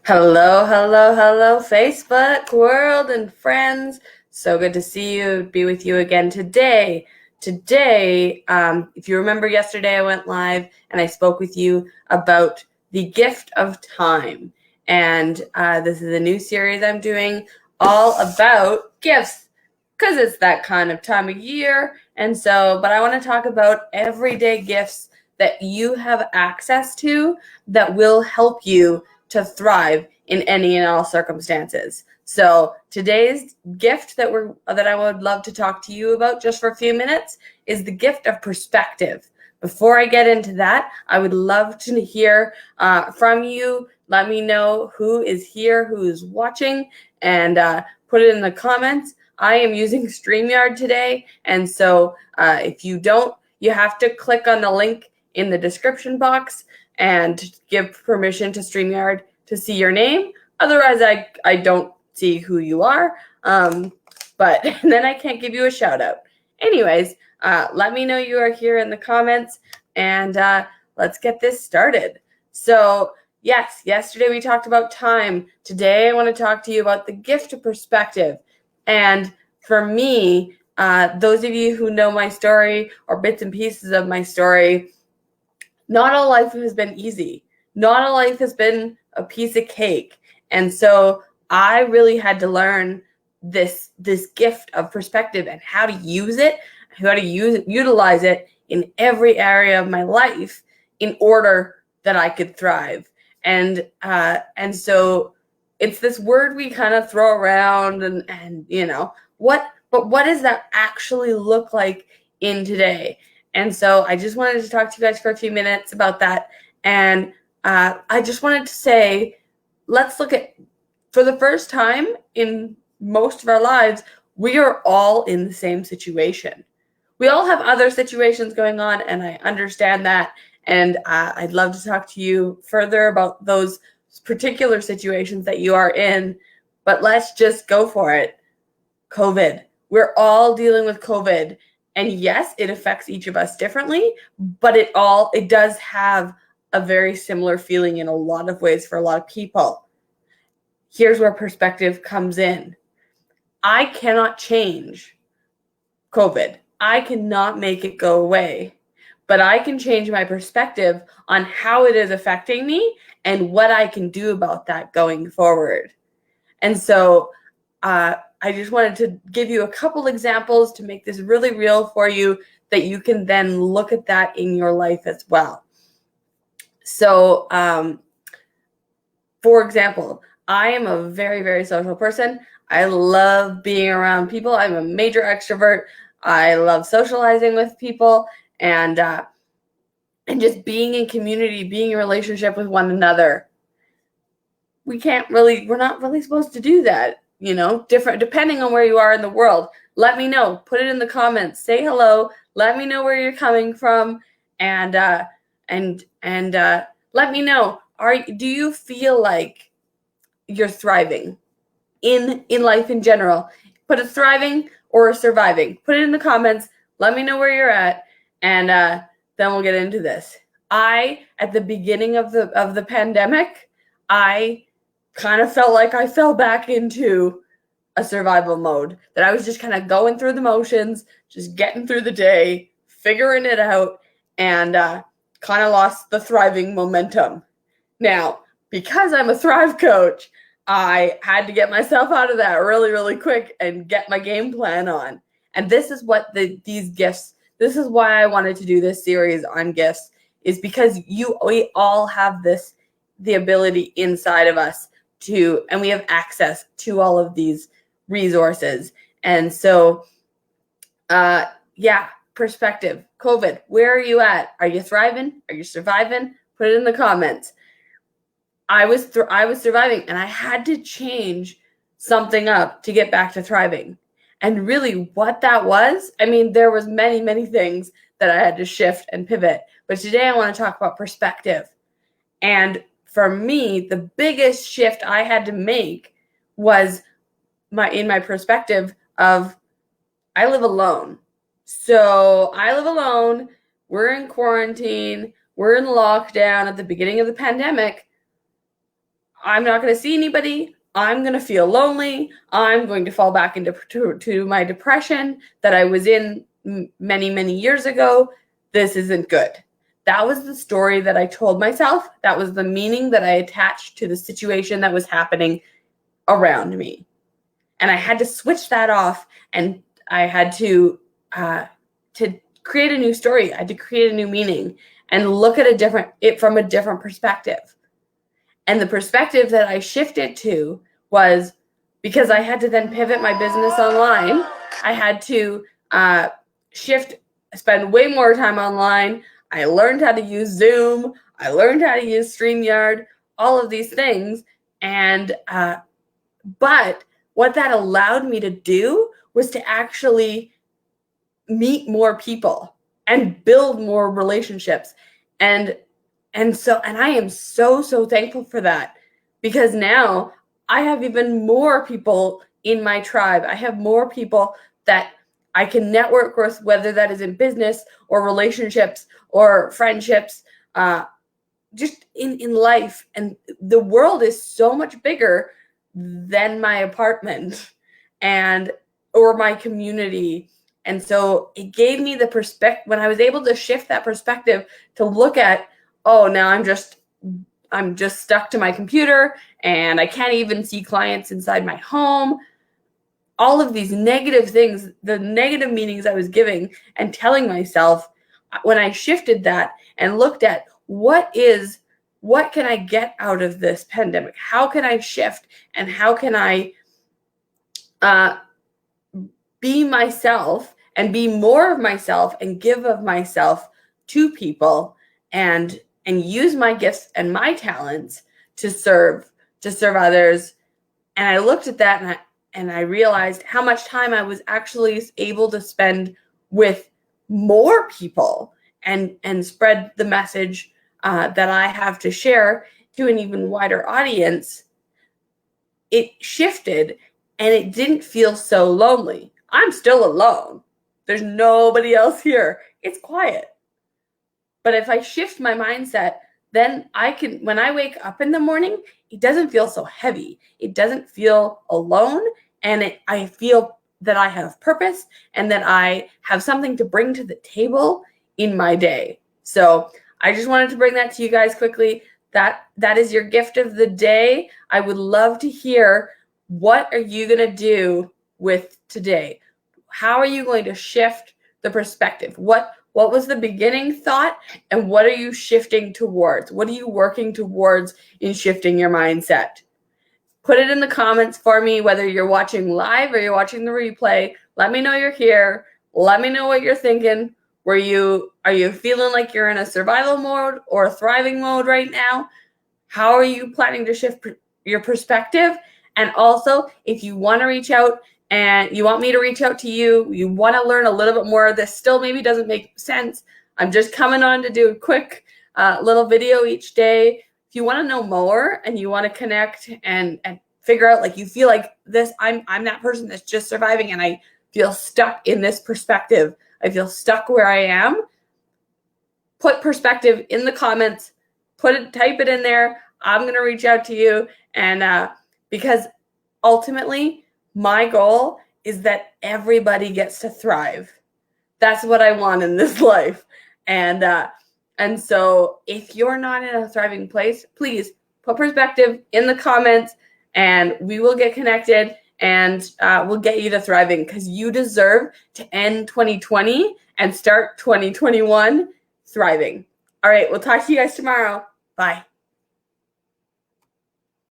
Hello, hello, hello, Facebook world and friends. So good to see you, be with you again today. If you remember yesterday, I went live and I spoke with you about the gift of time. And this is a new series I'm doing all about gifts because it's that kind of time of year. But I want to talk about everyday gifts that you have access to that will help you to thrive in any and all circumstances. So today's gift that I would love to talk to you about just for a few minutes is the gift of perspective. Before I get into that, I would love to hear from you. Let me know who is here, who is watching, and put it in the comments. I am using StreamYard today, and so if you don't, you have to click on the link in the description box and give permission to StreamYard to see your name. Otherwise, I don't see who you are, but then I can't give you a shout out. Anyways, let me know you are here in the comments, and let's get this started. So yes, yesterday we talked about time. Today I want to talk to you about the gift of perspective. And for me, those of you who know my story or bits and pieces of my story, not all life has been easy. Not all life has been a piece of cake. And so I really had to learn this gift of perspective and how to use it, utilize it in every area of my life in order that I could thrive. And so it's this word we kind of throw around and what does that actually look like in today? And so I just wanted to talk to you guys for a few minutes about that. And I just wanted to say, let's look at, for the first time in most of our lives, we are all in the same situation. We all have other situations going on, and I understand that. And I'd love to talk to you further about those particular situations that you are in. But let's just go for it. COVID. We're all dealing with COVID. And yes, it affects each of us differently, but it does have a very similar feeling in a lot of ways for a lot of people. Here's where perspective comes in. I cannot change COVID. I cannot make it go away, but I can change my perspective on how it is affecting me and what I can do about that going forward. And so I just wanted to give you a couple examples to make this really real for you, that you can then look at that in your life as well. So, for example, I am a very, very social person. I love being around people. I'm a major extrovert. I love socializing with people and just being in community, being in relationship with one another. We're not really supposed to do that. Different depending on where you are in the world. Let me know. Put it in the comments. Say hello. Let me know where you're coming from, and let me know. Do you feel like you're thriving in life in general? Put a thriving or a surviving. Put it in the comments. Let me know where you're at, and then we'll get into this. At the beginning of the pandemic, I kind of felt like I fell back into a survival mode, that I was just kind of going through the motions, just getting through the day, figuring it out, and kind of lost the thriving momentum. Now, because I'm a Thrive coach, I had to get myself out of that really, really quick and get my game plan on. And this is what these gifts, this is why I wanted to do this series on gifts, is because we all have the ability inside of us and we have access to all of these resources. And so, perspective, COVID, where are you at? Are you thriving? Are you surviving? Put it in the comments. I was surviving, and I had to change something up to get back to thriving. And really what that was, there was many, many things that I had to shift and pivot. But today I want to talk about perspective. And for me, the biggest shift I had to make was in my perspective of, I live alone. So I live alone. We're in quarantine. We're in lockdown at the beginning of the pandemic. I'm not going to see anybody. I'm going to feel lonely. I'm going to fall back into to my depression that I was in many, many years ago. This isn't good. That was the story that I told myself. That was the meaning that I attached to the situation that was happening around me. And I had to switch that off, and I had to create a new story. I had to create a new meaning and look at it from a different perspective. And the perspective that I shifted to was, because I had to then pivot my business online, I had to spend way more time online. I learned how to use Zoom. I learned how to use StreamYard, all of these things. And but what that allowed me to do was to actually meet more people and build more relationships. And I am so thankful for that, because now I have even more people in my tribe. I have more people that I can network with, whether that is in business or relationships or friendships, just in life. And the world is so much bigger than my apartment or my community. And so it gave me the perspective, when I was able to shift that perspective to look at, oh, now I'm just stuck to my computer and I can't even see clients inside my home. All of these negative things, the negative meanings I was giving and telling myself, when I shifted that and looked at what can I get out of this pandemic? How can I shift, and how can I be myself and be more of myself and give of myself to people, and use my gifts and my talents to serve others. And I looked at that, and I realized how much time I was actually able to spend with more people and spread the message that I have to share to an even wider audience. It shifted, and it didn't feel so lonely. I'm still alone. There's nobody else here. It's quiet. But if I shift my mindset, then when I wake up in the morning, it doesn't feel so heavy. It doesn't feel alone. And I feel that I have purpose and that I have something to bring to the table in my day. So I just wanted to bring that to you guys quickly. That is your gift of the day. I would love to hear, what are you going to do with today? How are you going to shift the perspective? What was the beginning thought, and what are you shifting towards? What are you working towards in shifting your mindset? Put it in the comments for me, whether you're watching live or you're watching the replay. Let me know you're here. Let me know what you're thinking. Are you feeling like you're in a survival mode or a thriving mode right now? How are you planning to shift your perspective? And also, if you want to reach out and you want me to reach out to you, you want to learn a little bit more, this still maybe doesn't make sense, I'm just coming on to do a quick little video each day. If you want to know more and you want to connect and figure out, like, you feel like this, I'm that person that's just surviving and I feel stuck in this perspective, I feel stuck where I am, put perspective in the comments, type it in there. I'm going to reach out to you. And because ultimately my goal is that everybody gets to thrive. That's what I want in this life. And so if you're not in a thriving place, please put perspective in the comments and we will get connected, and we'll get you to thriving, because you deserve to end 2020 and start 2021 thriving. All right, we'll talk to you guys tomorrow. Bye.